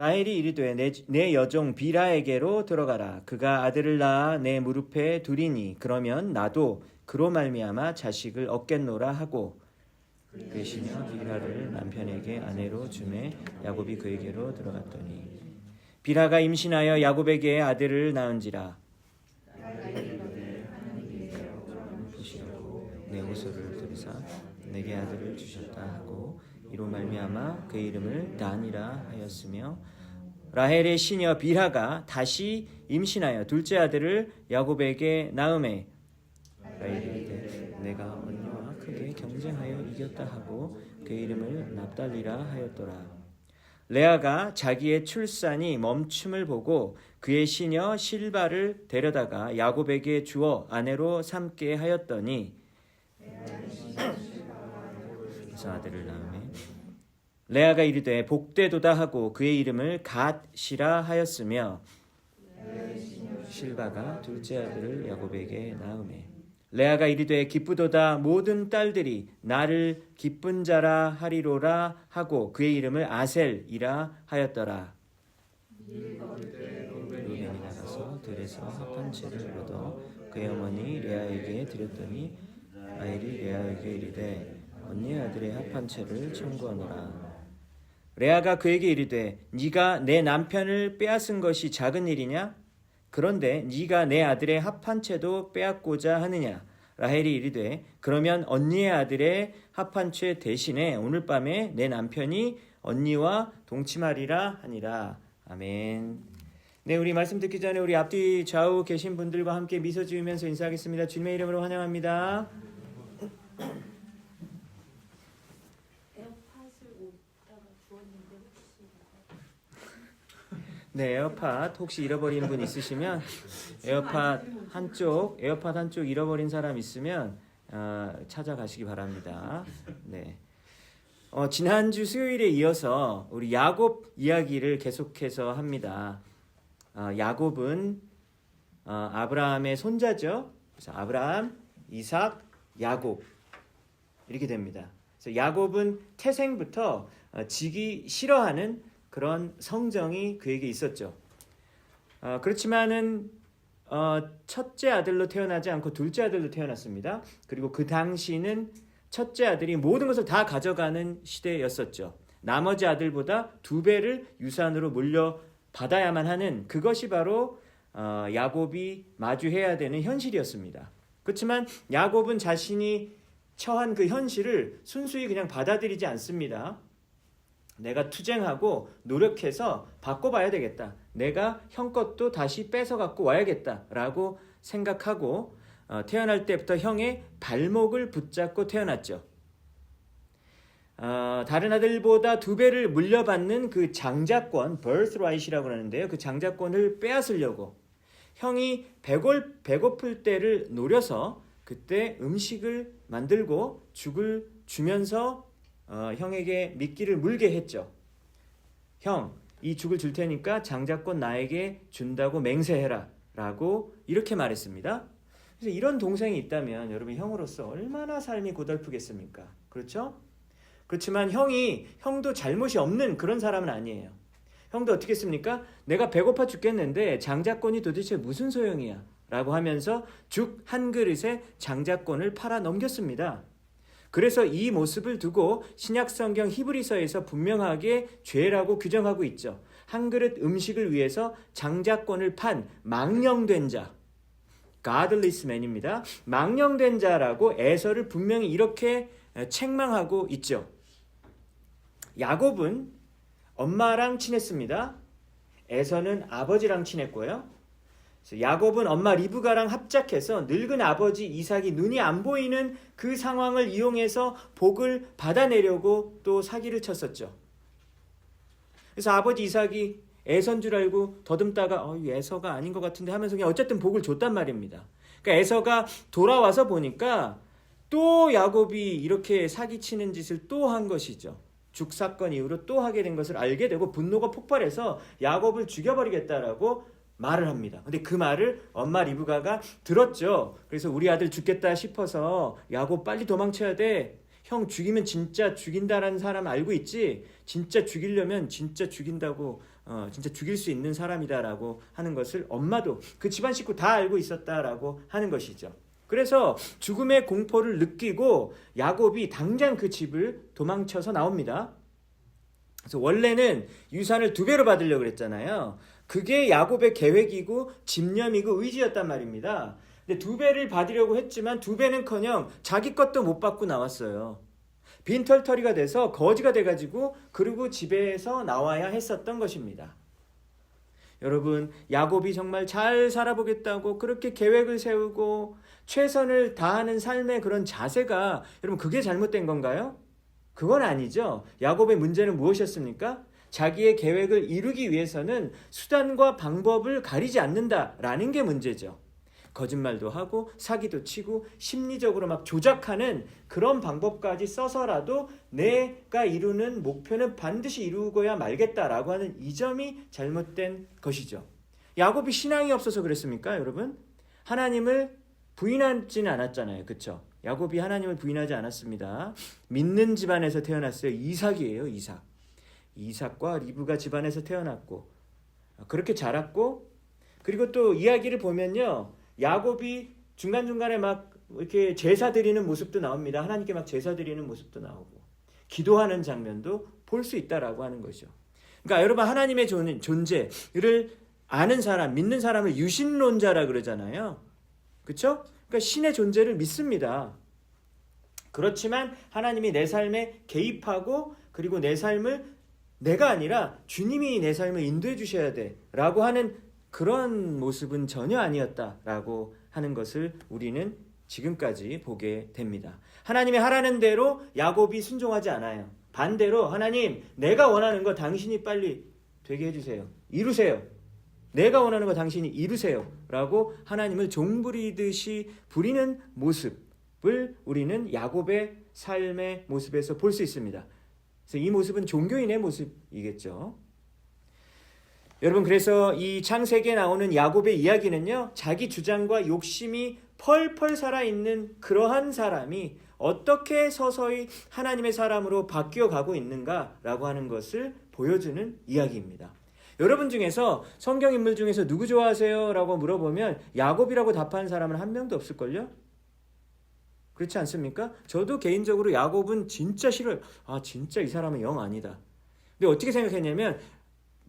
라헬이 이르되 내 여종 비라에게로 들어가라. 그가 아들을 낳아 내 무릎에 두리니 그러면 나도 그로 말미암아 자식을 얻겠노라 하고 그의 시녀 비라를 남편에게 아내로 주매 야곱이 그에게로 들어갔더니 비라가 임신하여 야곱에게 아들을 낳은지라. 보시고 내 호소를 들으사 내게 아들을 주셨다 하고 이로 말미암아 그의 이름을 단이라 하였으며 라헬의 시녀 비라가 다시 임신하여 둘째 아들을 야곱에게 낳음에 라헬이 이르되 내가 언니와 크게 경쟁하여 이겼다 하고 그의 이름을 납달리라 하였더라. 레아가 자기의 출산이 멈춤을 보고 그의 시녀 실바를 데려다가 야곱에게 주어 아내로 삼게 하였더니 그래서 아들을 낳음에 레아가 이르되 복되도다 하고 그의 이름을 갓시라 하였으며 실바가 둘째 아들을 야곱에게 낳음에 레아가 이르되 기쁘도다 모든 딸들이 나를 기쁜 자라 하리로라 하고 그의 이름을 아셀이라 하였더라. 루벤이 나가서 들에서 합한 채를 얻어 그의 어머니 레아에게 드렸더니 라헬이 레아에게 이르되 언니의 아들의 합한 채를 청구하노라. 레아가 그에게 이르되 네가 내 남편을 빼앗은 것이 작은 일이냐? 그런데 네가 내 아들의 합한 채도 빼앗고자 하느냐? 라헬이 이르되 그러면 언니의 아들의 합한 채 대신에 오늘 밤에 내 남편이 언니와 동침하리라 하니라. 아멘. 네, 우리 말씀 듣기 전에 우리 앞뒤 좌우 계신 분들과 함께 미소 지으면서 인사하겠습니다. 주님의 이름으로 환영합니다. 네, 에어팟 혹시 잃어버린 분 있으시면 에어팟 한쪽 잃어버린 사람 있으면 찾아가시기 바랍니다. 네. 지난주 수요일에 이어서 우리 야곱 이야기를 계속해서 합니다. 야곱은 아브라함의 손자죠. 그래서 아브라함, 이삭, 야곱 이렇게 됩니다. 그래서 야곱은 태생부터 지기 싫어하는 그런 성정이 그에게 있었죠. 그렇지만은 첫째 아들로 태어나지 않고 둘째 아들로 태어났습니다. 그리고 그 당시는 첫째 아들이 모든 것을 다 가져가는 시대였었죠. 나머지 아들보다 2배를 유산으로 물려받아야만 하는 그것이 바로 야곱이 마주해야 되는 현실이었습니다. 그렇지만 야곱은 자신이 처한 그 현실을 순수히 그냥 받아들이지 않습니다. 내가 투쟁하고 노력해서 바꿔봐야 되겠다. 내가 형 것도 다시 뺏어 갖고 와야겠다라고 생각하고 태어날 때부터 형의 발목을 붙잡고 태어났죠. 다른 아들보다 2배를 물려받는 그 장자권, birthright이라고 하는데요. 그 장자권을 빼앗으려고 형이 배고플 때를 노려서 그때 음식을 만들고 죽을 주면서 형에게 미끼를 물게 했죠. 형, 이 죽을 줄 테니까 장자권 나에게 준다고 맹세해라 라고 이렇게 말했습니다. 그래서 이런 동생이 있다면 여러분 형으로서 얼마나 삶이 고달프겠습니까? 그렇죠? 그렇지만 형도 잘못이 없는 그런 사람은 아니에요. 형도 어떻게 했습니까? 내가 배고파 죽겠는데 장자권이 도대체 무슨 소용이야? 라고 하면서 죽 한 그릇에 장자권을 팔아 넘겼습니다. 그래서 이 모습을 두고 신약성경 히브리서에서 분명하게 죄라고 규정하고 있죠. 한 그릇 음식을 위해서 장자권을 판 망령된 자, godless man입니다. 망령된 자라고 에서를 분명히 이렇게 책망하고 있죠. 야곱은 엄마랑 친했습니다. 에서는 아버지랑 친했고요. 야곱은 엄마 리브가랑 합작해서 늙은 아버지 이삭이 눈이 안 보이는 그 상황을 이용해서 복을 받아내려고 또 사기를 쳤었죠. 그래서 아버지 이삭이 에서인 줄 알고 더듬다가 에서가 아닌 것 같은데 하면서 그냥 어쨌든 복을 줬단 말입니다. 그러니까 에서가 돌아와서 보니까 또 야곱이 이렇게 사기치는 짓을 또 한 것이죠. 죽사건 이후로 또 하게 된 것을 알게 되고 분노가 폭발해서 야곱을 죽여버리겠다라고 말을 합니다. 근데 그 말을 엄마 리브가가 들었죠. 그래서 우리 아들 죽겠다 싶어서 야곱 빨리 도망쳐야 돼. 형 죽이면 진짜 죽인다라는 사람 알고 있지? 진짜 죽이려면 진짜 죽인다고 진짜 죽일 수 있는 사람이다라고 하는 것을 엄마도 그 집안 식구 다 알고 있었다라고 하는 것이죠. 그래서 죽음의 공포를 느끼고 야곱이 당장 그 집을 도망쳐서 나옵니다. 그래서 원래는 유산을 2배로 받으려고 그랬잖아요. 그게 야곱의 계획이고 집념이고 의지였단 말입니다. 근데 2배를 받으려고 했지만 2배는커녕 자기 것도 못 받고 나왔어요. 빈털터리가 돼서 거지가 돼가지고 그리고 집에서 나와야 했었던 것입니다. 여러분, 야곱이 정말 잘 살아보겠다고 그렇게 계획을 세우고 최선을 다하는 삶의 그런 자세가 여러분 그게 잘못된 건가요? 그건 아니죠. 야곱의 문제는 무엇이었습니까? 자기의 계획을 이루기 위해서는 수단과 방법을 가리지 않는다라는 게 문제죠. 거짓말도 하고 사기도 치고 심리적으로 막 조작하는 그런 방법까지 써서라도 내가 이루는 목표는 반드시 이루고야 말겠다라고 하는 이 점이 잘못된 것이죠. 야곱이 신앙이 없어서 그랬습니까, 여러분? 하나님을 부인하지는 않았잖아요. 그렇죠? 야곱이 하나님을 부인하지 않았습니다. 믿는 집안에서 태어났어요. 이삭이에요. 이삭과 리브가 집안에서 태어났고 그렇게 자랐고, 그리고 또 이야기를 보면요, 야곱이 중간중간에 막 이렇게 제사 드리는 모습도 나옵니다. 하나님께 막 제사 드리는 모습도 나오고 기도하는 장면도 볼 수 있다라고 하는 거죠. 그러니까 여러분, 하나님의 존재를 아는 사람, 믿는 사람을 유신론자라 그러잖아요. 그렇죠? 그러니까 신의 존재를 믿습니다. 그렇지만 하나님이 내 삶에 개입하고 그리고 내 삶을 내가 아니라 주님이 내 삶을 인도해 주셔야 돼 라고 하는 그런 모습은 전혀 아니었다라고 하는 것을 우리는 지금까지 보게 됩니다. 하나님이 하라는 대로 야곱이 순종하지 않아요. 반대로 하나님, 내가 원하는 거 당신이 빨리 되게 해주세요. 이루세요. 내가 원하는 거 당신이 이루세요 라고 하나님을 종부리듯이 부리는 모습을 우리는 야곱의 삶의 모습에서 볼 수 있습니다. 그래서 이 모습은 종교인의 모습이겠죠. 여러분, 그래서 이 창세기에 나오는 야곱의 이야기는요, 자기 주장과 욕심이 펄펄 살아있는 그러한 사람이 어떻게 서서히 하나님의 사람으로 바뀌어가고 있는가라고 하는 것을 보여주는 이야기입니다. 여러분 중에서 성경 인물 중에서 누구 좋아하세요? 라고 물어보면 야곱이라고 답하는 사람은 한 명도 없을걸요? 그렇지 않습니까? 저도 개인적으로 야곱은 진짜 싫어요. 진짜 이 사람은 영 아니다. 근데 어떻게 생각했냐면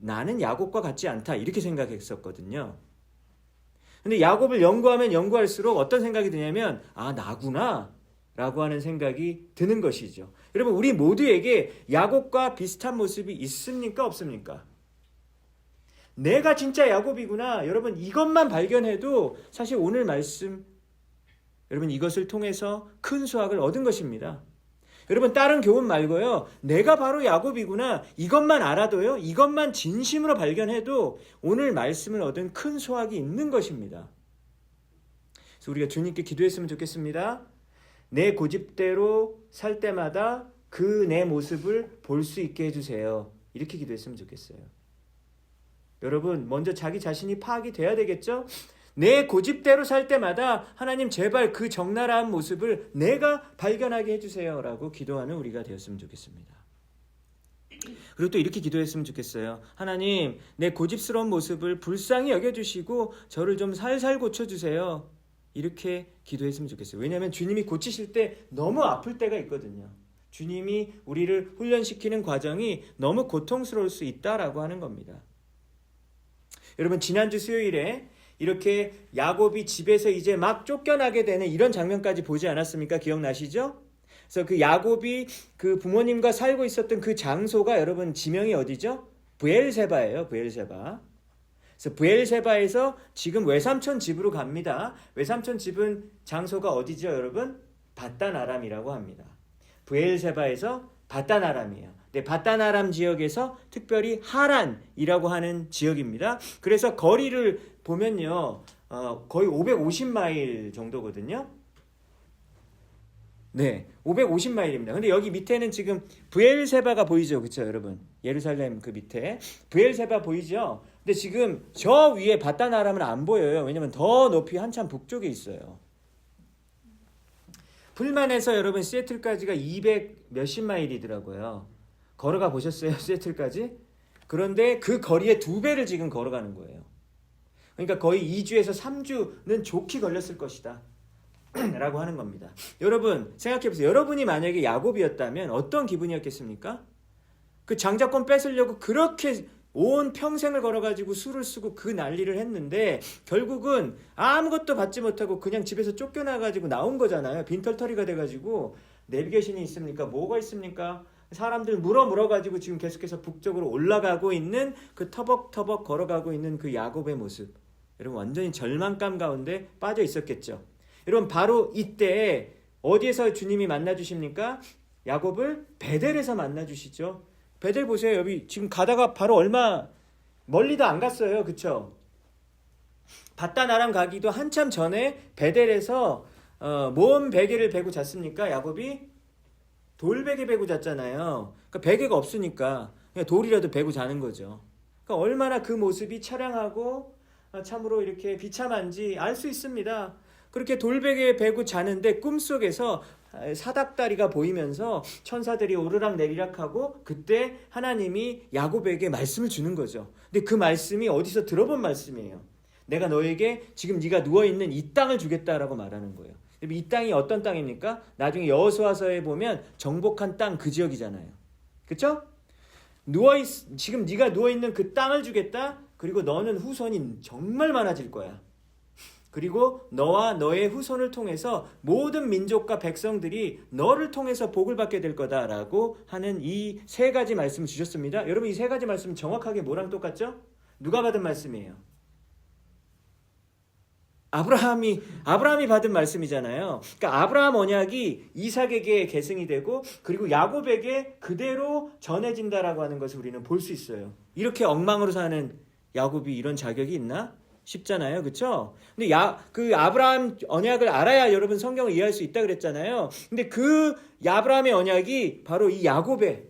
나는 야곱과 같지 않다 이렇게 생각했었거든요. 근데 야곱을 연구하면 연구할수록 어떤 생각이 드냐면 나구나 라고 하는 생각이 드는 것이죠. 여러분, 우리 모두에게 야곱과 비슷한 모습이 있습니까? 없습니까? 내가 진짜 야곱이구나. 여러분, 이것만 발견해도 사실 오늘 말씀, 여러분, 이것을 통해서 큰 수확을 얻은 것입니다. 여러분, 다른 교훈 말고요, 내가 바로 야곱이구나, 이것만 알아도요, 이것만 진심으로 발견해도 오늘 말씀을 얻은 큰 수확이 있는 것입니다. 그래서 우리가 주님께 기도했으면 좋겠습니다. 내 고집대로 살 때마다 그 내 모습을 볼 수 있게 해주세요. 이렇게 기도했으면 좋겠어요. 여러분, 먼저 자기 자신이 파악이 돼야 되겠죠? 내 고집대로 살 때마다 하나님 제발 그 적나라한 모습을 내가 발견하게 해주세요 라고 기도하는 우리가 되었으면 좋겠습니다. 그리고 또 이렇게 기도했으면 좋겠어요. 하나님, 내 고집스러운 모습을 불쌍히 여겨주시고 저를 좀 살살 고쳐주세요. 이렇게 기도했으면 좋겠어요. 왜냐하면 주님이 고치실 때 너무 아플 때가 있거든요. 주님이 우리를 훈련시키는 과정이 너무 고통스러울 수 있다라고 하는 겁니다. 여러분, 지난주 수요일에 이렇게 야곱이 집에서 이제 막 쫓겨나게 되는 이런 장면까지 보지 않았습니까? 기억나시죠? 그래서 그 야곱이 그 부모님과 살고 있었던 그 장소가 여러분 지명이 어디죠? 브엘세바예요. 브엘세바. 그래서 브엘세바에서 지금 외삼촌 집으로 갑니다. 외삼촌 집은 장소가 어디죠, 여러분? 바단 아람이라고 합니다. 브엘세바에서 바단 아람이에요. 네, 바단 아람 지역에서 특별히 하란이라고 하는 지역입니다. 그래서 거리를 보면요, 거의 550마일 정도거든요. 네, 550마일입니다. 근데 여기 밑에는 지금 브엘세바가 보이죠, 그렇죠, 여러분? 예루살렘 그 밑에 브엘세바 보이죠? 근데 지금 저 위에 바단 아람은 안 보여요. 왜냐면 더 높이 한참 북쪽에 있어요. 풀만에서 여러분 시애틀까지가 200 몇십 마일이더라고요. 걸어가 보셨어요? 시애틀까지? 그런데 그 거리에 2배를 지금 걸어가는 거예요. 그러니까 거의 2주에서 3주는 좋게 걸렸을 것이다 라고 하는 겁니다. 여러분 생각해보세요. 여러분이 만약에 야곱이었다면 어떤 기분이었겠습니까? 그 장자권 뺏으려고 그렇게 온 평생을 걸어가지고 수를 쓰고 그 난리를 했는데 결국은 아무것도 받지 못하고 그냥 집에서 쫓겨나가지고 나온 거잖아요. 빈털터리가 돼가지고 내비게이션이 있습니까? 뭐가 있습니까? 사람들 물어가지고 지금 계속해서 북쪽으로 올라가고 있는 그 터벅터벅 걸어가고 있는 그 야곱의 모습, 여러분 완전히 절망감 가운데 빠져 있었겠죠. 여러분 바로 이때 어디에서 주님이 만나 주십니까? 야곱을 베델에서 만나 주시죠. 베델 보세요. 여기 지금 가다가 바로 얼마 멀리도 안 갔어요. 그쵸? 바단 아람 가기도 한참 전에 베델에서 뭔 베개를 베고 잤습니까? 야곱이 돌베개 베고 잤잖아요. 그러니까 베개가 없으니까 그냥 돌이라도 베고 자는 거죠. 그러니까 얼마나 그 모습이 처량하고 참으로 이렇게 비참한지 알 수 있습니다. 그렇게 돌베개에 베고 자는데 꿈속에서 사닥다리가 보이면서 천사들이 오르락 내리락 하고 그때 하나님이 야곱에게 말씀을 주는 거죠. 근데 그 말씀이 어디서 들어본 말씀이에요. 내가 너에게 지금 네가 누워있는 이 땅을 주겠다라고 말하는 거예요. 이 땅이 어떤 땅입니까? 나중에 여호수아서에 보면 정복한 땅 그 지역이잖아요. 그렇죠? 지금 네가 누워있는 그 땅을 주겠다. 그리고 너는 후손이 정말 많아질 거야. 그리고 너와 너의 후손을 통해서 모든 민족과 백성들이 너를 통해서 복을 받게 될 거다라고 하는 이 3가지 말씀을 주셨습니다. 여러분 이 3가지 말씀 정확하게 뭐랑 똑같죠? 누가 받은 말씀이에요? 아브라함이 받은 말씀이잖아요. 그러니까 아브라함 언약이 이삭에게 계승이 되고 그리고 야곱에게 그대로 전해진다라고 하는 것을 우리는 볼 수 있어요. 이렇게 엉망으로 사는 야곱이 이런 자격이 있나? 쉽잖아요. 그렇죠? 근데 그 아브라함 언약을 알아야 여러분 성경을 이해할 수 있다 그랬잖아요. 근데 그 아브라함의 언약이 바로 이 야곱의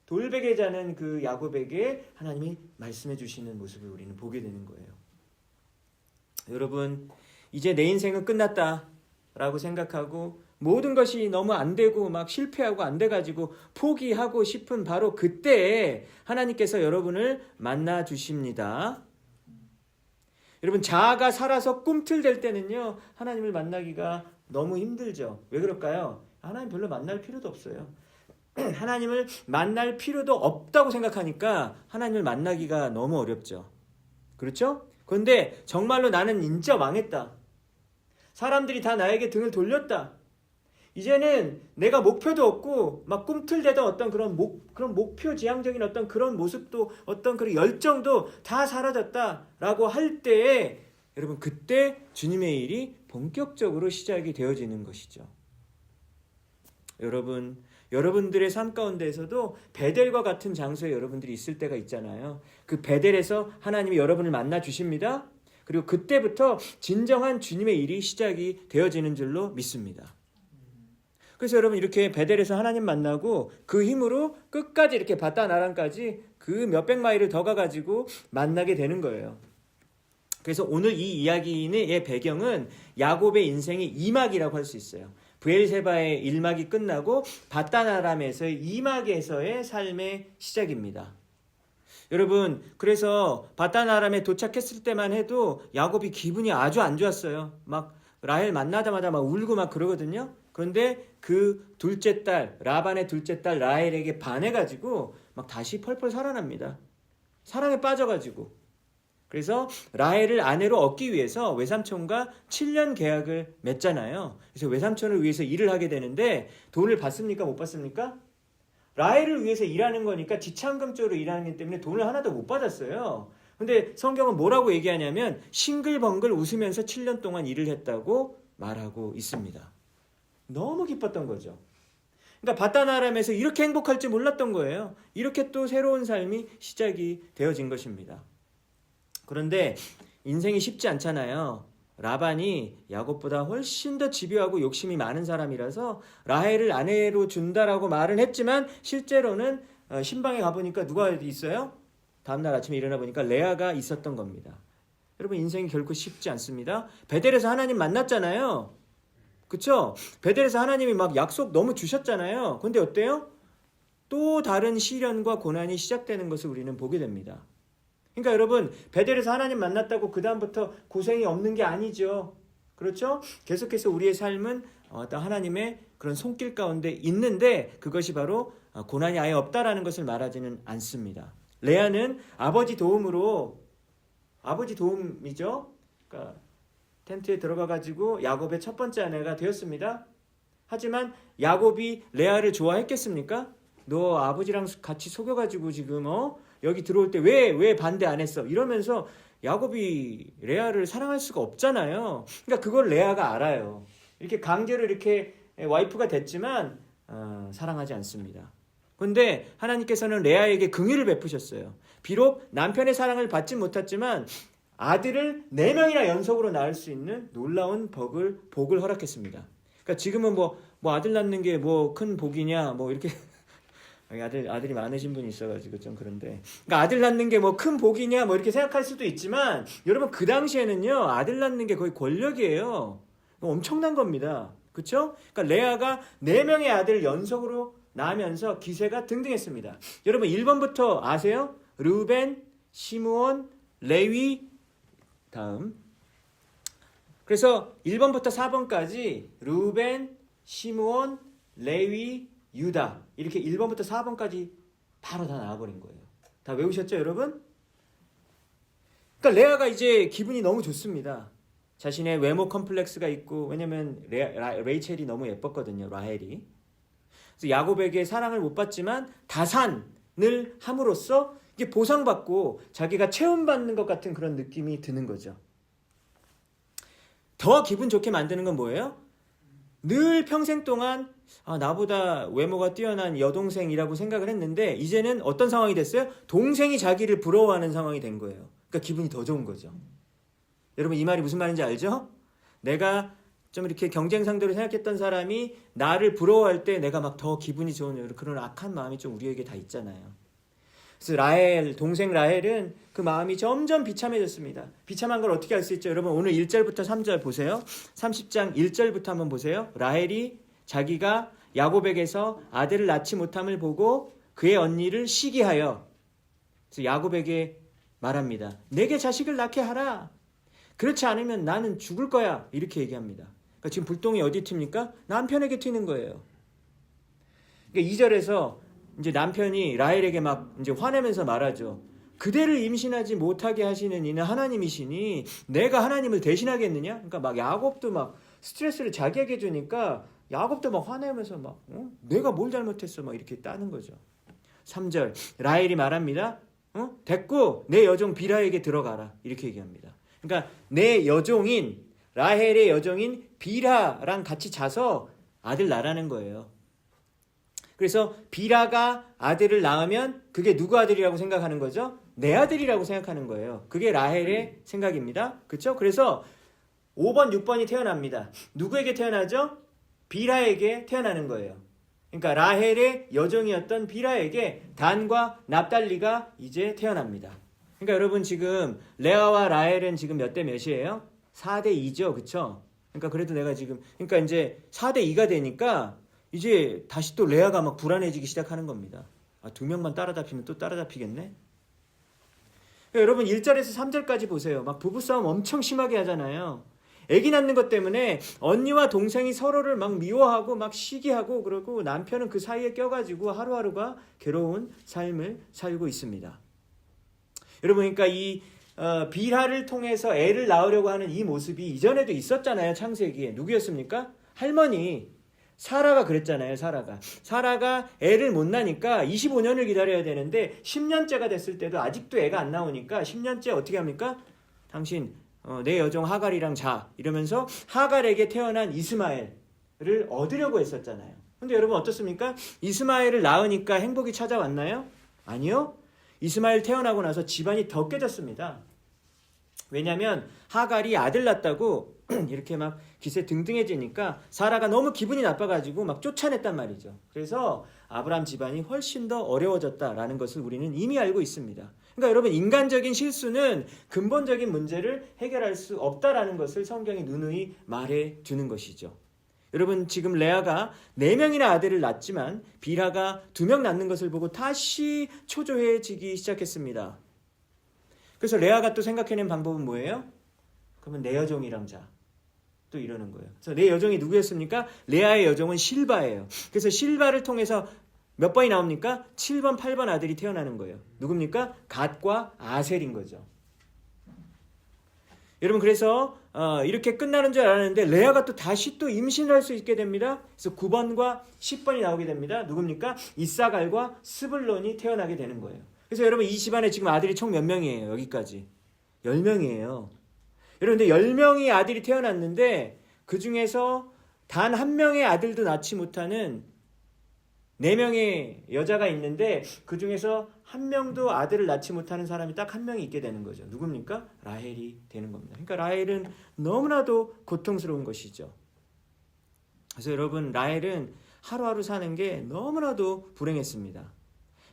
돌베개 자는 그 야곱에게 하나님이 말씀해 주시는 모습을 우리는 보게 되는 거예요. 여러분 이제 내 인생은 끝났다라고 생각하고 모든 것이 너무 안 되고 막 실패하고 안 돼가지고 포기하고 싶은 바로 그때에 하나님께서 여러분을 만나 주십니다. 여러분 자아가 살아서 꿈틀댈 때는요 하나님을 만나기가 너무 힘들죠. 왜 그럴까요? 하나님 별로 만날 필요도 없어요. 하나님을 만날 필요도 없다고 생각하니까 하나님을 만나기가 너무 어렵죠. 그렇죠? 그런데 정말로 나는 진짜 망했다. 사람들이 다 나에게 등을 돌렸다. 이제는 내가 목표도 없고 막 꿈틀대던 어떤 그런 목표 지향적인 어떤 그런 모습도 어떤 그런 열정도 다 사라졌다라고 할 때에 여러분 그때 주님의 일이 본격적으로 시작이 되어지는 것이죠. 여러분들의 삶 가운데에서도 베델과 같은 장소에 여러분들이 있을 때가 있잖아요. 그 베델에서 하나님이 여러분을 만나 주십니다. 그리고 그때부터 진정한 주님의 일이 시작이 되어지는 줄로 믿습니다. 그래서 여러분 이렇게 베델에서 하나님 만나고 그 힘으로 끝까지 이렇게 바단 아람까지 그 몇백 마일을 더 가가지고 만나게 되는 거예요. 그래서 오늘 이 이야기의 배경은 야곱의 인생의 2막이라고 할 수 있어요. 브엘세바의 1막이 끝나고 바단 아람에서의 2막에서의 삶의 시작입니다. 여러분 그래서 바단 아람에 도착했을 때만 해도 야곱이 기분이 아주 안 좋았어요. 막 라헬 만나자마자 막 울고 막 그러거든요. 그런데 그 둘째 딸 라반의 둘째 딸 라헬에게 반해가지고 막 다시 펄펄 살아납니다. 사랑에 빠져가지고. 그래서 라헬을 아내로 얻기 위해서 외삼촌과 7년 계약을 맺잖아요. 그래서 외삼촌을 위해서 일을 하게 되는데 돈을 받습니까? 못 받습니까? 라헬을 위해서 일하는 거니까 지참금쪽으로 일하는 것 때문에 돈을 하나도 못 받았어요. 근데 성경은 뭐라고 얘기하냐면 싱글벙글 웃으면서 7년 동안 일을 했다고 말하고 있습니다. 너무 기뻤던 거죠. 그러니까 바단 아람에서 이렇게 행복할 줄 몰랐던 거예요. 이렇게 또 새로운 삶이 시작이 되어진 것입니다. 그런데 인생이 쉽지 않잖아요. 라반이 야곱보다 훨씬 더 집요하고 욕심이 많은 사람이라서 라헬을 아내로 준다라고 말은 했지만 실제로는 신방에 가보니까 누가 있어요? 다음날 아침에 일어나 보니까 레아가 있었던 겁니다. 여러분 인생이 결코 쉽지 않습니다. 베델에서 하나님 만났잖아요. 그쵸? 베델에서 하나님이 막 약속 너무 주셨잖아요. 근데 어때요? 또 다른 시련과 고난이 시작되는 것을 우리는 보게 됩니다. 그러니까 여러분, 베델에서 하나님 만났다고 그 다음부터 고생이 없는 게 아니죠. 그렇죠? 계속해서 우리의 삶은 어떤 하나님의 그런 손길 가운데 있는데 그것이 바로 고난이 아예 없다라는 것을 말하지는 않습니다. 레아는 아버지 도움이죠. 그러니까 텐트에 들어가 가지고 야곱의 첫 번째 아내가 되었습니다. 하지만 야곱이 레아를 좋아했겠습니까? 너 아버지랑 같이 속여가지고 지금 여기 들어올 때 왜 반대 안 했어? 이러면서 야곱이 레아를 사랑할 수가 없잖아요. 그러니까 그걸 레아가 알아요. 이렇게 강제로 이렇게 와이프가 됐지만 사랑하지 않습니다. 그런데 하나님께서는 레아에게 긍휼을 베푸셨어요. 비록 남편의 사랑을 받지 못했지만 아들을 4명이나 연속으로 낳을 수 있는 놀라운 복을 허락했습니다. 그러니까 지금은 뭐 아들 낳는 게 뭐 큰 복이냐 뭐 이렇게 아들이 많으신 분이 있어가지고 좀 그런데, 그러니까 아들 낳는 게 뭐 큰 복이냐 뭐 이렇게 생각할 수도 있지만 여러분 그 당시에는요 아들 낳는 게 거의 권력이에요. 엄청난 겁니다. 그렇죠? 그러니까 레아가 4명의 아들을 연속으로 낳으면서 기세가 등등했습니다. 여러분 1번부터 아세요? 르우벤, 시므온, 레위 다음. 그래서 1번부터 4번까지 르우벤, 시므온, 레위, 유다 이렇게 1번부터 4번까지 바로 다 나와버린 거예요. 다 외우셨죠 여러분? 그러니까 레아가 이제 기분이 너무 좋습니다. 자신의 외모 컴플렉스가 있고, 왜냐면 레이첼이 너무 예뻤거든요. 라헬이. 그래서 야곱에게 사랑을 못 받지만 다산을 함으로써 이게 보상받고 자기가 체험받는 것 같은 그런 느낌이 드는 거죠. 더 기분 좋게 만드는 건 뭐예요? 늘 평생 동안 나보다 외모가 뛰어난 여동생이라고 생각을 했는데 이제는 어떤 상황이 됐어요? 동생이 자기를 부러워하는 상황이 된 거예요. 그러니까 기분이 더 좋은 거죠. 여러분 이 말이 무슨 말인지 알죠? 내가 좀 이렇게 경쟁 상대로 생각했던 사람이 나를 부러워할 때 내가 막 더 기분이 좋은 그런 악한 마음이 좀 우리에게 다 있잖아요. 그래서 동생 라헬은 그 마음이 점점 비참해졌습니다. 비참한 걸 어떻게 알 수 있죠? 여러분 오늘 1절부터 3절 보세요. 30장 1절부터 한번 보세요. 라헬이 자기가 야곱에게서 아들을 낳지 못함을 보고 그의 언니를 시기하여, 그래서 야곱에게 말합니다. 내게 자식을 낳게 하라. 그렇지 않으면 나는 죽을 거야. 이렇게 얘기합니다. 그러니까 지금 불똥이 어디 튑니까? 남편에게 튀는 거예요. 그러니까 2절에서 이제 남편이 라헬에게 막 이제 화내면서 말하죠. 그대를 임신하지 못하게 하시는 이는 하나님이시니 내가 하나님을 대신하겠느냐? 그러니까 막 야곱도 막 스트레스를 자기에게 주니까 야곱도 막 화내면서 막 내가 뭘 잘못했어? 막 이렇게 따는 거죠. 3절 라헬이 말합니다. 됐고 내 여종 비라에게 들어가라. 이렇게 얘기합니다. 그러니까 내 여종인 라헬의 여종인 비라랑 같이 자서 아들 낳으라는 거예요. 그래서 비라가 아들을 낳으면 그게 누구 아들이라고 생각하는 거죠? 내 아들이라고 생각하는 거예요. 그게 라헬의 생각입니다. 그렇죠? 그래서 5번, 6번이 태어납니다. 누구에게 태어나죠? 비라에게 태어나는 거예요. 그러니까 라헬의 여종이었던 비라에게 단과 납달리가 이제 태어납니다. 그러니까 여러분 지금 레아와 라헬은 지금 몇 대 몇이에요? 4대 2죠. 그렇죠? 그러니까 그래도 내가 지금 그러니까 이제 4대 2가 되니까 이제 다시 또 레아가 막 불안해지기 시작하는 겁니다. 2명만 따라잡히면 또 따라잡히겠네? 그러니까 여러분 1절에서 3절까지 보세요. 막 부부싸움 엄청 심하게 하잖아요. 아기 낳는 것 때문에 언니와 동생이 서로를 막 미워하고 막 시기하고 그러고 남편은 그 사이에 껴가지고 하루하루가 괴로운 삶을 살고 있습니다. 여러분 그러니까 이 비라를 통해서 애를 낳으려고 하는 이 모습이 이전에도 있었잖아요. 창세기에. 누구였습니까? 할머니 사라가 그랬잖아요. 사라가 애를 못 낳으니까 25년을 기다려야 되는데 10년째가 됐을 때도 아직도 애가 안 나오니까 10년째 어떻게 합니까? 당신 내 여종 하갈이랑 자 이러면서 하갈에게 태어난 이스마엘을 얻으려고 했었잖아요. 근데 여러분 어떻습니까? 이스마엘을 낳으니까 행복이 찾아왔나요? 아니요. 이스마엘 태어나고 나서 집안이 더 깨졌습니다. 왜냐하면 하갈이 아들 낳았다고 이렇게 막 기세 등등해지니까 사라가 너무 기분이 나빠가지고 막 쫓아냈단 말이죠. 그래서 아브라함 집안이 훨씬 더 어려워졌다라는 것을 우리는 이미 알고 있습니다. 그러니까 여러분 인간적인 실수는 근본적인 문제를 해결할 수 없다라는 것을 성경이 누누이 말해주는 것이죠. 여러분 지금 레아가 4명이나 아들을 낳았지만 빌하가 2명 낳는 것을 보고 다시 초조해지기 시작했습니다. 그래서 레아가 또 생각해낸 방법은 뭐예요? 그러면 내 여종이랑 자. 또 이러는 거예요. 그래서 내 여종이 누구였습니까? 레아의 여종은 실바예요. 그래서 실바를 통해서 몇 번이 나옵니까? 7번, 8번 아들이 태어나는 거예요. 누굽니까? 갓과 아셀인 거죠. 여러분 그래서 이렇게 끝나는 줄 알았는데 레아가 또 다시 또 임신을 할 수 있게 됩니다. 그래서 9번과 10번이 나오게 됩니다. 누굽니까? 이사갈과 스불론이 태어나게 되는 거예요. 그래서 여러분 이 집안에 지금 아들이 총 몇 명이에요? 여기까지 10명이에요. 여러분 근데 10명의 아들이 태어났는데 그 중에서 단 한 명의 아들도 낳지 못하는 4명의 여자가 있는데 그 중에서 한 명도 아들을 낳지 못하는 사람이 딱 한 명이 있게 되는 거죠. 누굽니까? 라헬이 되는 겁니다. 그러니까 라헬은 너무나도 고통스러운 것이죠. 그래서 여러분 라헬은 하루하루 사는 게 너무나도 불행했습니다.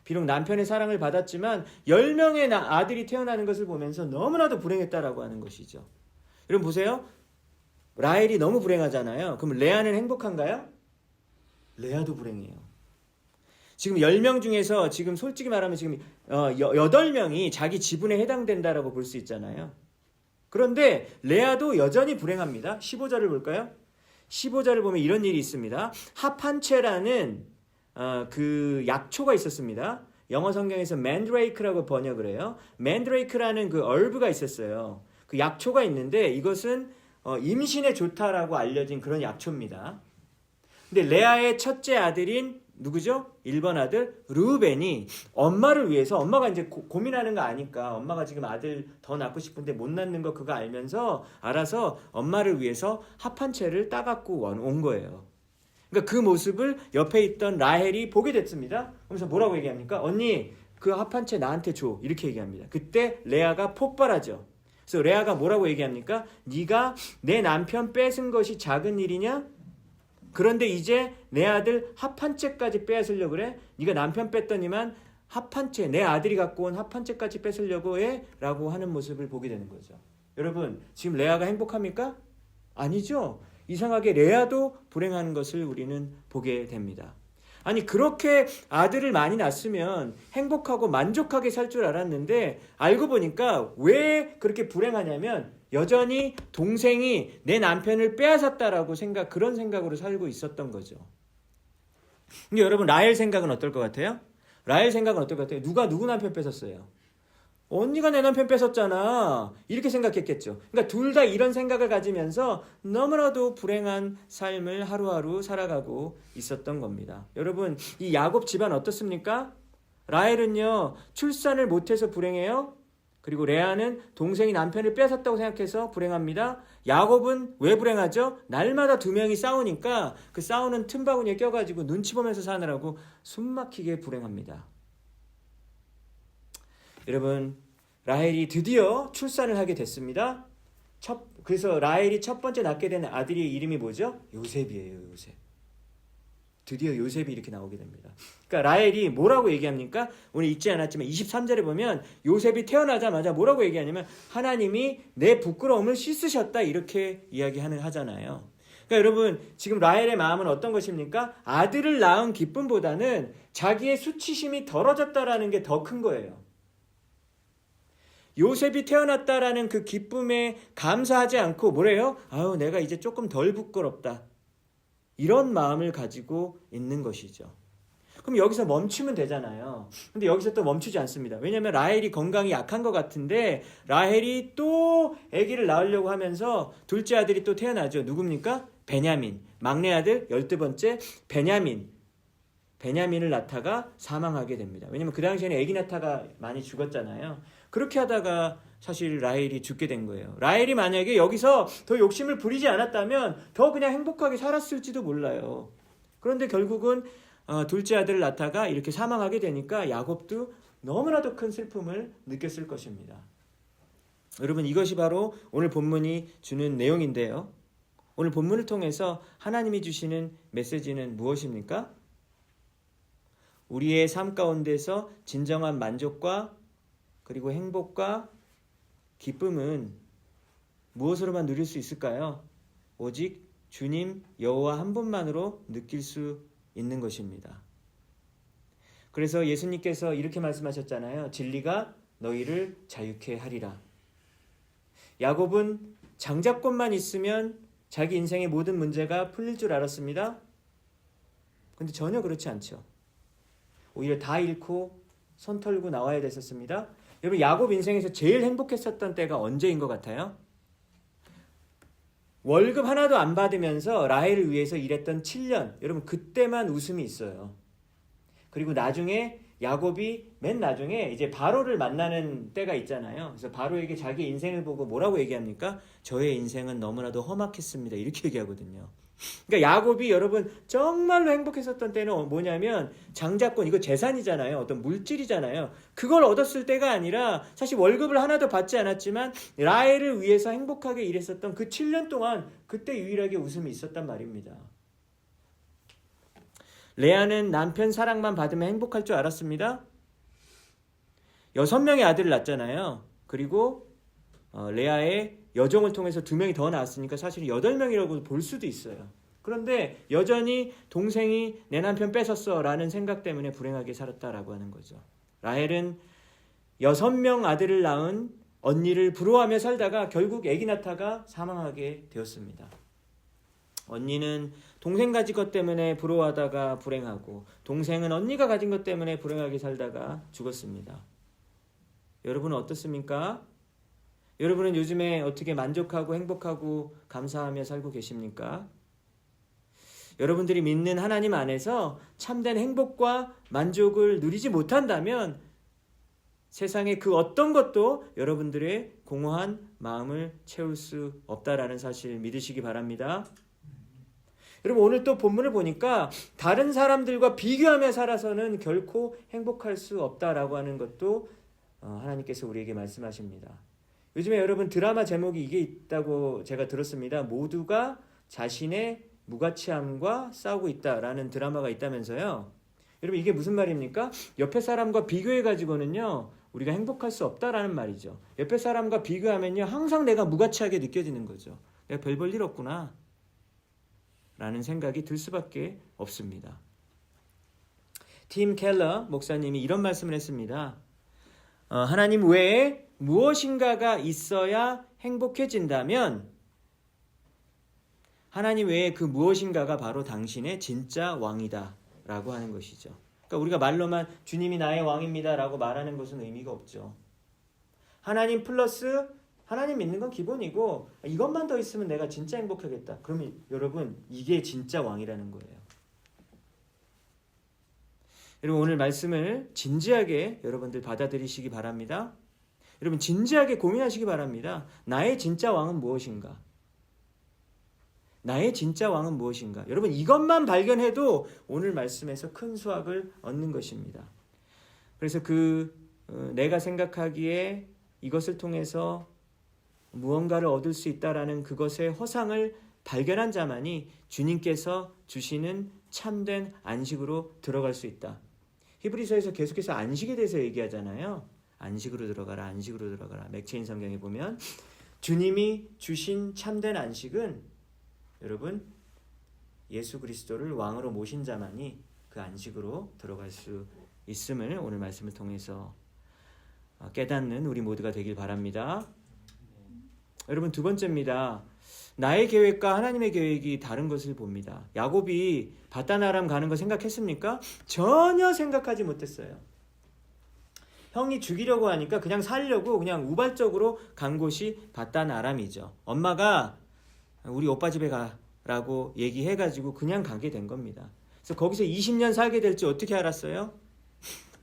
비록 남편의 사랑을 받았지만 10명의 아들이 태어나는 것을 보면서 너무나도 불행했다라고 하는 것이죠. 여러분 보세요. 라헬이 너무 불행하잖아요. 그럼 레아는 행복한가요? 레아도 불행해요. 지금 10명 중에서 지금 솔직히 말하면 지금 8명이 자기 지분에 해당된다라고 볼 수 있잖아요. 그런데 레아도 여전히 불행합니다. 15절을 볼까요? 15절을 보면 이런 일이 있습니다. 합한채라는 그 약초가 있었습니다. 영어 성경에서 맨드레이크라고 번역을 해요. 맨드레이크라는 그 얼브가 있었어요. 그 약초가 있는데 이것은 임신에 좋다라고 알려진 그런 약초입니다. 근데 레아의 첫째 아들인 누구죠? 1번 아들 르우벤이 엄마를 위해서 엄마가 이제 고민하는 거 아니까 엄마가 지금 아들 더 낳고 싶은데 못 낳는 거 그거 알아서 엄마를 위해서 합한채를 따갖고 온 거예요. 그러니까 그 모습을 옆에 있던 라헬이 보게 됐습니다. 그래서 뭐라고 얘기합니까? 언니 그 합한채 나한테 줘. 이렇게 얘기합니다. 그때 레아가 폭발하죠. 그래서 레아가 뭐라고 얘기합니까? 네가 내 남편 뺏은 것이 작은 일이냐? 그런데 이제 내 아들 합한채까지 빼앗으려고 그래? 네가 남편 뺐더니만 합한채, 내 아들이 갖고 온 합한채까지 뺏으려고 해? 라고 하는 모습을 보게 되는 거죠. 여러분 지금 레아가 행복합니까? 아니죠. 이상하게 레아도 불행한 것을 우리는 보게 됩니다. 아니 그렇게 아들을 많이 낳았으면 행복하고 만족하게 살 줄 알았는데 알고 보니까 왜 그렇게 불행하냐면 여전히 동생이 내 남편을 빼앗았다라고 그런 생각으로 살고 있었던 거죠. 근데 여러분 라헬 생각은 어떨 것 같아요? 라헬 생각은 어떨 것 같아요? 누가 누구 남편 뺏었어요? 언니가 내 남편 뺏었잖아. 이렇게 생각했겠죠. 그러니까 둘 다 이런 생각을 가지면서 너무나도 불행한 삶을 하루하루 살아가고 있었던 겁니다. 여러분 이 야곱 집안 어떻습니까? 라헬은요 출산을 못해서 불행해요. 그리고 레아는 동생이 남편을 뺏었다고 생각해서 불행합니다. 야곱은 왜 불행하죠? 날마다 2명이 싸우니까 그 싸우는 틈바구니에 껴가지고 눈치 보면서 사느라고 숨막히게 불행합니다. 여러분 라헬이 드디어 출산을 하게 됐습니다. 그래서 라헬이 첫 번째 낳게 된 아들의 이름이 뭐죠? 요셉이에요. 요셉. 드디어 요셉이 이렇게 나오게 됩니다. 그러니까 라헬이 뭐라고 얘기합니까? 오늘 읽지 않았지만 23절에 보면 요셉이 태어나자마자 뭐라고 얘기하냐면 하나님이 내 부끄러움을 씻으셨다 이렇게 하잖아요. 그러니까 여러분 지금 라헬의 마음은 어떤 것입니까? 아들을 낳은 기쁨보다는 자기의 수치심이 덜어졌다라는 게 더 큰 거예요. 요셉이 태어났다라는 그 기쁨에 감사하지 않고 뭐래요? 아유 내가 이제 조금 덜 부끄럽다. 이런 마음을 가지고 있는 것이죠. 그럼 여기서 멈추면 되잖아요. 근데 여기서 또 멈추지 않습니다. 왜냐하면 라헬이 건강이 약한 것 같은데 라헬이 또 아기를 낳으려고 하면서 둘째 아들이 또 태어나죠. 누굽니까? 베냐민. 막내 아들 12번째 베냐민을 낳다가 사망하게 됩니다. 왜냐하면 그 당시에는 아기 낳다가 많이 죽었잖아요. 그렇게 하다가 사실 라헬이 죽게 된 거예요. 라헬이 만약에 여기서 더 욕심을 부리지 않았다면 더 그냥 행복하게 살았을지도 몰라요. 그런데 결국은 둘째 아들을 낳다가 이렇게 사망하게 되니까 야곱도 너무나도 큰 슬픔을 느꼈을 것입니다. 여러분 이것이 바로 오늘 본문이 주는 내용인데요. 오늘 본문을 통해서 하나님이 주시는 메시지는 무엇입니까? 우리의 삶 가운데서 진정한 만족과 그리고 행복과 기쁨은 무엇으로만 누릴 수 있을까요? 오직 주님 여호와 한 분만으로 느낄 수 있는 것입니다. 그래서 예수님께서 이렇게 말씀하셨잖아요. 진리가 너희를 자유케 하리라. 야곱은 장자권만 있으면 자기 인생의 모든 문제가 풀릴 줄 알았습니다. 근데 전혀 그렇지 않죠. 오히려 다 잃고 손 털고 나와야 됐었습니다. 여러분, 야곱 인생에서 제일 행복했었던 때가 언제인 것 같아요? 월급 하나도 안 받으면서 라헬을 위해서 일했던 7년. 여러분, 그때만 웃음이 있어요. 그리고 나중에 야곱이 맨 나중에 이제 바로를 만나는 때가 있잖아요. 그래서 바로에게 자기 인생을 보고 뭐라고 얘기합니까? 저의 인생은 너무나도 험악했습니다. 이렇게 얘기하거든요. 그러니까 야곱이 여러분 정말로 행복했었던 때는 뭐냐면 장자권, 이거 재산이잖아요. 어떤 물질이잖아요. 그걸 얻었을 때가 아니라 사실 월급을 하나도 받지 않았지만 라헬을 위해서 행복하게 일했었던 그 7년 동안 그때 유일하게 웃음이 있었단 말입니다. 레아는 남편 사랑만 받으면 행복할 줄 알았습니다. 6명의 아들을 낳았잖아요. 그리고 레아의 여종을 통해서 2명이 더 낳았으니까 사실 8명이라고 볼 수도 있어요. 그런데 여전히 동생이 내 남편 뺏었어 라는 생각 때문에 불행하게 살았다라고 하는 거죠. 라헬은 6명 아들을 낳은 언니를 부러워하며 살다가 결국 아기 낳다가 사망하게 되었습니다. 언니는 동생 가진 것 때문에 부러워하다가 불행하고, 동생은 언니가 가진 것 때문에 불행하게 살다가 죽었습니다. 여러분은 어떻습니까? 여러분은 요즘에 어떻게 만족하고 행복하고 감사하며 살고 계십니까? 여러분들이 믿는 하나님 안에서 참된 행복과 만족을 누리지 못한다면 세상의 그 어떤 것도 여러분들의 공허한 마음을 채울 수 없다라는 사실 믿으시기 바랍니다. 여러분, 오늘 또 본문을 보니까 다른 사람들과 비교하며 살아서는 결코 행복할 수 없다라고 하는 것도 하나님께서 우리에게 말씀하십니다. 요즘에 여러분 드라마 제목이 이게 있다고 제가 들었습니다. 모두가 자신의 무가치함과 싸우고 있다라는 드라마가 있다면서요. 여러분, 이게 무슨 말입니까? 옆에 사람과 비교해가지고는요 우리가 행복할 수 없다라는 말이죠. 옆에 사람과 비교하면요 항상 내가 무가치하게 느껴지는 거죠. 내가 별 볼 일 없구나 라는 생각이 들 수밖에 없습니다. 팀 켈러 목사님이 이런 말씀을 했습니다. 하나님 외에 무엇인가가 있어야 행복해진다면 하나님 외에 그 무엇인가가 바로 당신의 진짜 왕이다 라고 하는 것이죠. 그러니까 우리가 말로만 주님이 나의 왕입니다 라고 말하는 것은 의미가 없죠. 하나님 플러스 하나님 믿는 건 기본이고 이것만 더 있으면 내가 진짜 행복하겠다. 그러면 여러분 이게 진짜 왕이라는 거예요. 여러분, 오늘 말씀을 진지하게 여러분들 받아들이시기 바랍니다. 여러분, 진지하게 고민하시기 바랍니다. 나의 진짜 왕은 무엇인가? 나의 진짜 왕은 무엇인가? 여러분, 이것만 발견해도 오늘 말씀에서 큰 수확을 얻는 것입니다. 그래서 내가 생각하기에 이것을 통해서 무언가를 얻을 수 있다라는 그것의 허상을 발견한 자만이 주님께서 주시는 참된 안식으로 들어갈 수 있다. 히브리서에서 계속해서 안식에 대해서 얘기하잖아요. 안식으로 들어가라, 안식으로 들어가라. 맥체인 성경에 보면 주님이 주신 참된 안식은 여러분 예수 그리스도를 왕으로 모신 자만이 그 안식으로 들어갈 수 있음을 오늘 말씀을 통해서 깨닫는 우리 모두가 되길 바랍니다. 여러분, 두 번째입니다. 나의 계획과 하나님의 계획이 다른 것을 봅니다. 야곱이 바단 아람 가는 거 생각했습니까? 전혀 생각하지 못했어요. 형이 죽이려고 하니까 그냥 살려고 그냥 우발적으로 간 곳이 바단 아람이죠. 엄마가 우리 오빠 집에 가라고 얘기해가지고 그냥 가게 된 겁니다. 그래서 거기서 20년 살게 될지 어떻게 알았어요?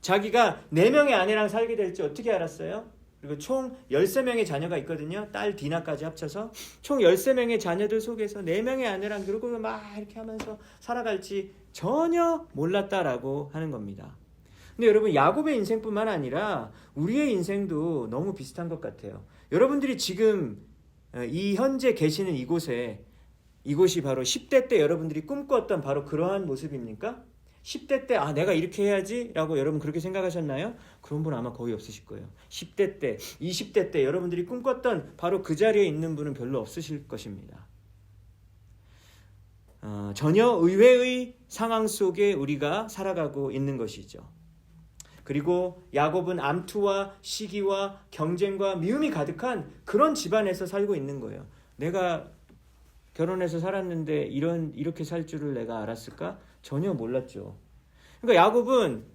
자기가 4명의 아내랑 살게 될지 어떻게 알았어요? 그리고 총 13명의 자녀가 있거든요. 딸 디나까지 합쳐서 총 13명의 자녀들 속에서 4명의 아내랑 그러고 막 이렇게 하면서 살아갈지 전혀 몰랐다라고 하는 겁니다. 근데 여러분, 야곱의 인생뿐만 아니라 우리의 인생도 너무 비슷한 것 같아요. 여러분들이 지금 이 현재 계시는 이곳이 바로 10대 때 여러분들이 꿈꿨던 바로 그러한 모습입니까? 10대 때 내가 이렇게 해야지 라고 여러분 그렇게 생각하셨나요? 그런 분 아마 거의 없으실 거예요. 10대 때, 20대 때 여러분들이 꿈꿨던 바로 그 자리에 있는 분은 별로 없으실 것입니다. 전혀 의외의 상황 속에 우리가 살아가고 있는 것이죠. 그리고 야곱은 암투와 시기와 경쟁과 미움이 가득한 그런 집안에서 살고 있는 거예요. 내가 결혼해서 살았는데 이렇게 살 줄을 내가 알았을까? 전혀 몰랐죠. 그러니까 야곱은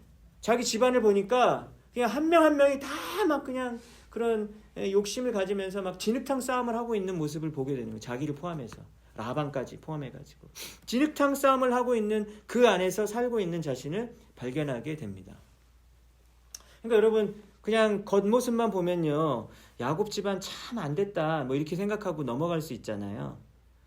자기 집안을 보니까 그냥 한 명 한 명이 다 막 그냥 그런 욕심을 가지면서 막 진흙탕 싸움을 하고 있는 모습을 보게 되는 거예요. 자기를 포함해서. 라반까지 포함해가지고. 진흙탕 싸움을 하고 있는 그 안에서 살고 있는 자신을 발견하게 됩니다. 그러니까 여러분 그냥 겉모습만 보면요. 야곱 집안 참 안 됐다. 뭐 이렇게 생각하고 넘어갈 수 있잖아요.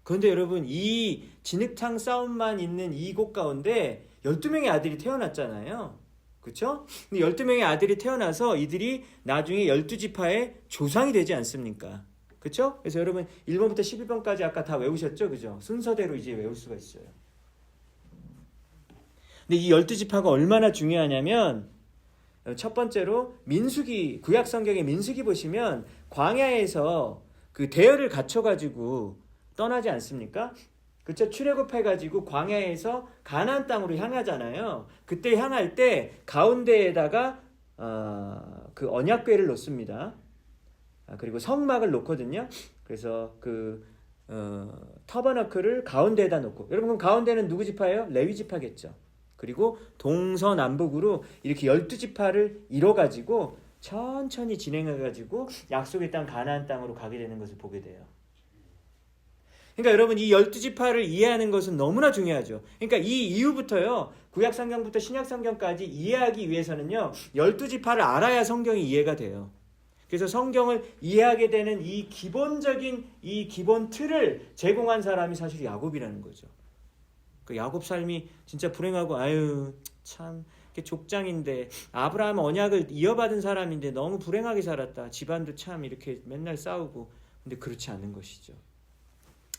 그런데 여러분 이 진흙탕 싸움만 있는 이곳 가운데 12명의 아들이 태어났잖아요. 그렇죠? 근데 12명의 아들이 태어나서 이들이 나중에 12지파의 조상이 되지 않습니까? 그렇죠? 그래서 여러분 1번부터 11번까지 아까 다 외우셨죠? 그죠? 순서대로 이제 외울 수가 있어요. 근데 이 12지파가 얼마나 중요하냐면 첫 번째로 민수기, 구약 성경의 민수기 보시면 광야에서 그 대열을 갖춰가지고 떠나지 않습니까? 그쵸? 출애굽해가지고 광야에서 가나안 땅으로 향하잖아요. 그때 향할 때 가운데에다가 그 언약궤를 놓습니다. 그리고 성막을 놓거든요. 그래서 그 터버너클을 가운데에다 놓고, 여러분 그럼 가운데는 누구 지파예요? 레위 지파겠죠. 그리고 동서남북으로 이렇게 12지파를 이뤄가지고 천천히 진행해가지고 약속의 땅 가나안 땅으로 가게 되는 것을 보게 돼요. 그러니까 여러분 이 12지파를 이해하는 것은 너무나 중요하죠. 그러니까 이 이후부터요. 구약 성경부터 신약 성경까지 이해하기 위해서는요. 12지파를 알아야 성경이 이해가 돼요. 그래서 성경을 이해하게 되는 이 기본적인 이 기본 틀을 제공한 사람이 사실 야곱이라는 거죠. 그 야곱 삶이 진짜 불행하고 아유 참 족장인데 아브라함 언약을 이어받은 사람인데 너무 불행하게 살았다. 집안도 참 이렇게 맨날 싸우고. 근데 그렇지 않은 것이죠.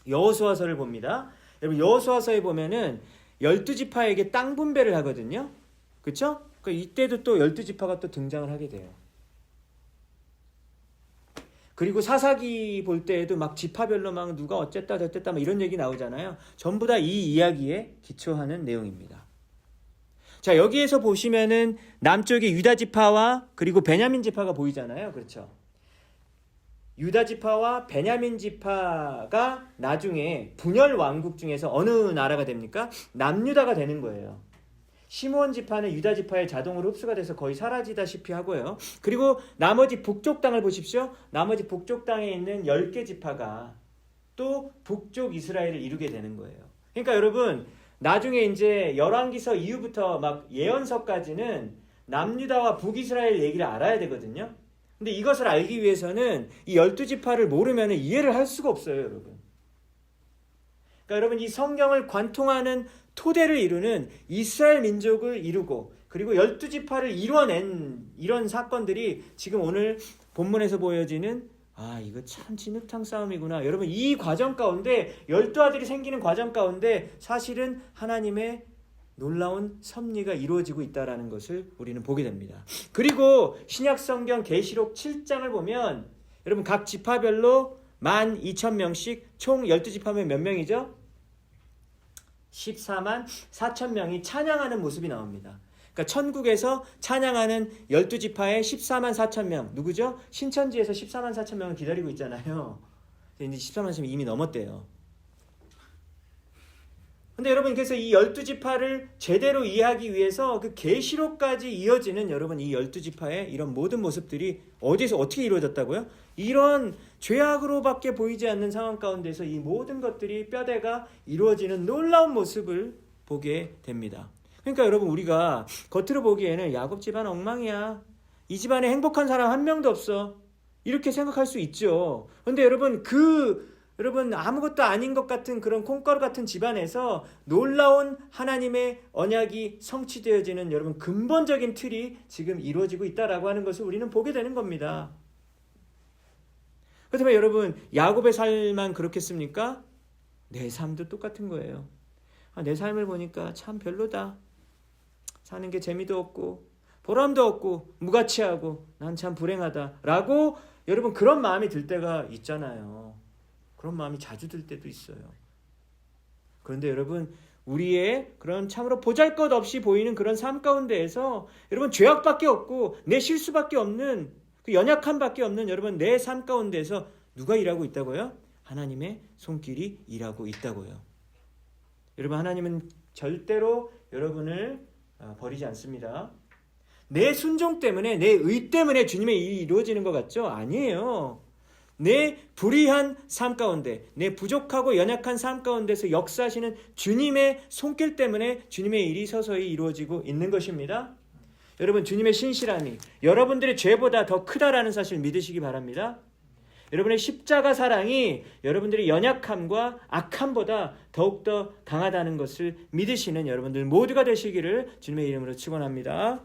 여호수아서를 봅니다. 여러분 여호수아서에 보면은 12지파에게 땅 분배를 하거든요. 그렇죠? 그러니까 이때도 또 12지파가 또 등장을 하게 돼요. 그리고 사사기 볼 때에도 막 지파별로 막 누가 어쨌다 저쨌다 막 이런 얘기 나오잖아요. 전부 다 이 이야기에 기초하는 내용입니다. 자, 여기에서 보시면은 남쪽에 유다 지파와 그리고 베냐민 지파가 보이잖아요. 그렇죠? 유다 지파와 베냐민 지파가 나중에 분열 왕국 중에서 어느 나라가 됩니까? 남유다가 되는 거예요. 시므온 지파는 유다 지파의 자동으로 흡수가 돼서 거의 사라지다시피 하고요. 그리고 나머지 북쪽 땅을 보십시오. 나머지 북쪽 땅에 있는 10개 지파가 또 북쪽 이스라엘을 이루게 되는 거예요. 그러니까 여러분 나중에 이제 열왕기서 이후부터 막 예언서까지는 남유다와 북이스라엘 얘기를 알아야 되거든요. 근데 이것을 알기 위해서는 이 12지파를 모르면 이해를 할 수가 없어요, 여러분. 그러니까 여러분 이 성경을 관통하는 토대를 이루는 이스라엘 민족을 이루고 그리고 12지파를 이뤄낸 이런 사건들이 지금 오늘 본문에서 보여지는 이거 참 진흙탕 싸움이구나. 여러분 이 과정 가운데 12아들이 생기는 과정 가운데 사실은 하나님의 놀라운 섭리가 이루어지고 있다는 것을 우리는 보게 됩니다. 그리고 신약성경 계시록 7장을 보면 여러분 각 지파별로 12,000명씩 총 12지파면 몇 명이죠? 14만 4천 명이 찬양하는 모습이 나옵니다. 그러니까 천국에서 찬양하는 12지파의 14만 4천 명 누구죠? 신천지에서 14만 4천 명을 기다리고 있잖아요. 이제 14만 4천 명 이미 넘었대요. 근데 여러분 그래서 이 12지파를 제대로 이해하기 위해서 그 계시록까지 이어지는 여러분 이 12지파의 이런 모든 모습들이 어디서 어떻게 이루어졌다고요? 이런 죄악으로밖에 보이지 않는 상황 가운데서 이 모든 것들이 뼈대가 이루어지는 놀라운 모습을 보게 됩니다. 그러니까 여러분 우리가 겉으로 보기에는 야곱 집안 엉망이야. 이 집안에 행복한 사람 한 명도 없어. 이렇게 생각할 수 있죠. 근데 여러분 아무것도 아닌 것 같은 그런 콩가루 같은 집안에서 놀라운 하나님의 언약이 성취되어지는 여러분 근본적인 틀이 지금 이루어지고 있다라고 하는 것을 우리는 보게 되는 겁니다. 그렇다면 여러분 야곱의 삶만 그렇겠습니까? 내 삶도 똑같은 거예요. 내 삶을 보니까 참 별로다. 사는 게 재미도 없고 보람도 없고 무가치하고 난 참 불행하다 라고 여러분 그런 마음이 들 때가 있잖아요. 그런 마음이 자주 들 때도 있어요. 그런데 여러분, 우리의 그런 참으로 보잘것없이 보이는 그런 삶 가운데에서 여러분 죄악밖에 없고 내 실수밖에 없는 그 연약함밖에 없는 여러분 내 삶 가운데에서 누가 일하고 있다고요? 하나님의 손길이 일하고 있다고요. 여러분, 하나님은 절대로 여러분을 버리지 않습니다. 내 순종 때문에, 내 의 때문에 주님의 일이 이루어지는 것 같죠? 아니에요. 내 불의한 삶 가운데, 내 부족하고 연약한 삶 가운데서 역사하시는 주님의 손길 때문에 주님의 일이 서서히 이루어지고 있는 것입니다. 여러분, 주님의 신실함이 여러분들의 죄보다 더 크다라는 사실 믿으시기 바랍니다. 여러분의 십자가 사랑이 여러분들의 연약함과 악함보다 더욱더 강하다는 것을 믿으시는 여러분들 모두가 되시기를 주님의 이름으로 축원합니다.